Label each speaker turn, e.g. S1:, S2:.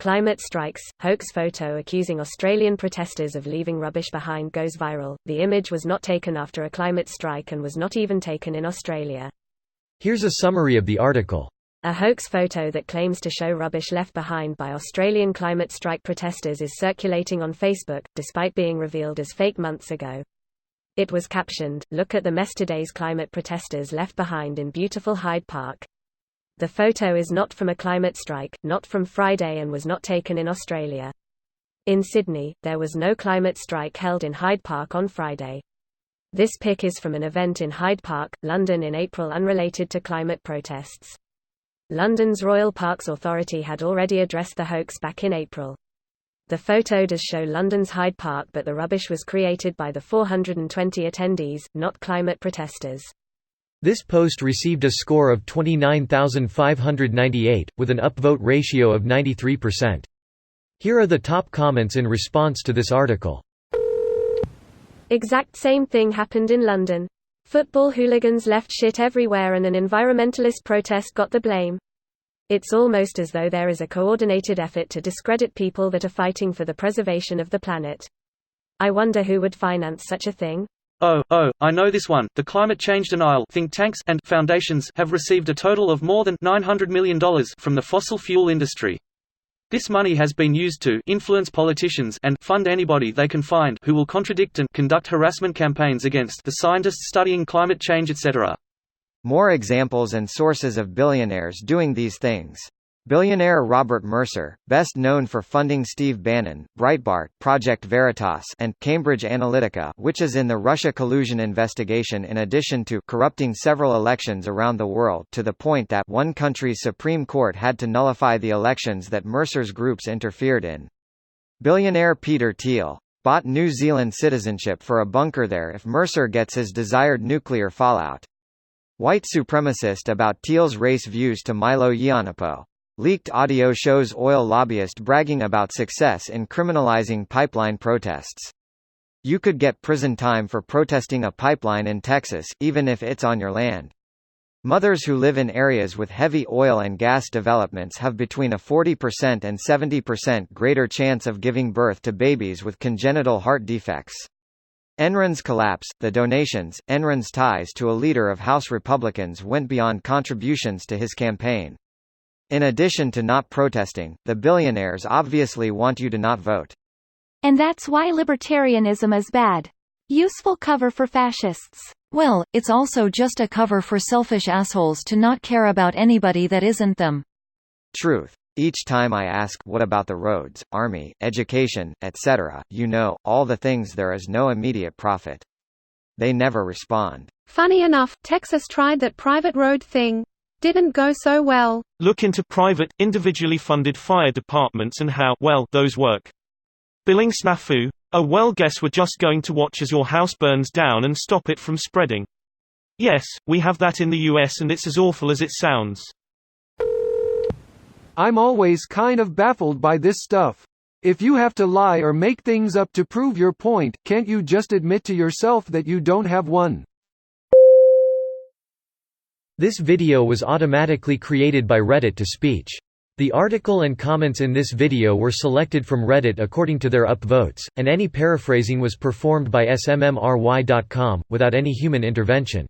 S1: Climate strikes. Hoax photo accusing Australian protesters of leaving rubbish behind goes viral. The image was not taken after a climate strike and was not even taken in Australia.
S2: Here's a summary of the article.
S1: A hoax photo that claims to show rubbish left behind by Australian climate strike protesters is circulating on Facebook, despite being revealed as fake months ago. It was captioned, "Look at the mess today's climate protesters left behind in beautiful Hyde Park." The photo is not from a climate strike, not from Friday, and was not taken in Australia. In Sydney, there was no climate strike held in Hyde Park on Friday. This pic is from an event in Hyde Park, London in April unrelated to climate protests. London's Royal Parks Authority had already addressed the hoax back in April. The photo does show London's Hyde Park, but the rubbish was created by the 420 attendees, not climate protesters.
S2: This post received a score of 29,598, with an upvote ratio of 93%. Here are the top comments in response to this article.
S1: Exact same thing happened in London. Football hooligans left shit everywhere and an environmentalist protest got the blame. It's almost as though there is a coordinated effort to discredit people that are fighting for the preservation of the planet. I wonder who would finance such a thing?
S3: Oh, I know this one. The climate change denial think tanks and foundations have received a total of more than $900 million from the fossil fuel industry. This money has been used to influence politicians and fund anybody they can find who will contradict and conduct harassment campaigns against the scientists studying climate change, etc.
S4: More examples and sources of billionaires doing these things. Billionaire Robert Mercer, best known for funding Steve Bannon, Breitbart, Project Veritas, and Cambridge Analytica, which is in the Russia collusion investigation, in addition to corrupting several elections around the world to the point that one country's Supreme Court had to nullify the elections that Mercer's groups interfered in. Billionaire Peter Thiel bought New Zealand citizenship for a bunker there if Mercer gets his desired nuclear fallout. White supremacist about Thiel's race views to Milo Yiannopoulos. Leaked audio shows oil lobbyist bragging about success in criminalizing pipeline protests. You could get prison time for protesting a pipeline in Texas, even if it's on your land. Mothers who live in areas with heavy oil and gas developments have between a 40% and 70% greater chance of giving birth to babies with congenital heart defects. Enron's collapse, the donations. Enron's ties to a leader of House Republicans went beyond contributions to his campaign. In addition to not protesting, the billionaires obviously want you to not vote.
S5: And that's why libertarianism is bad. Useful cover for fascists.
S6: Well, it's also just a cover for selfish assholes to not care about anybody that isn't them.
S4: Truth. Each time I ask, what about the roads, army, education, etc., all the things there is no immediate profit. They never respond.
S7: Funny enough, Texas tried that private road thing. Didn't go so well.
S8: Look into private, individually funded fire departments and how well those work. Billing snafu? Oh well, guess we're just going to watch as your house burns down and stop it from spreading. Yes, we have that in the US and it's as awful as it sounds.
S9: I'm always kind of baffled by this stuff. If you have to lie or make things up to prove your point, can't you just admit to yourself that you don't have one?
S2: This video was automatically created by Reddit to speech. The article and comments in this video were selected from Reddit according to their upvotes, and any paraphrasing was performed by smmry.com, without any human intervention.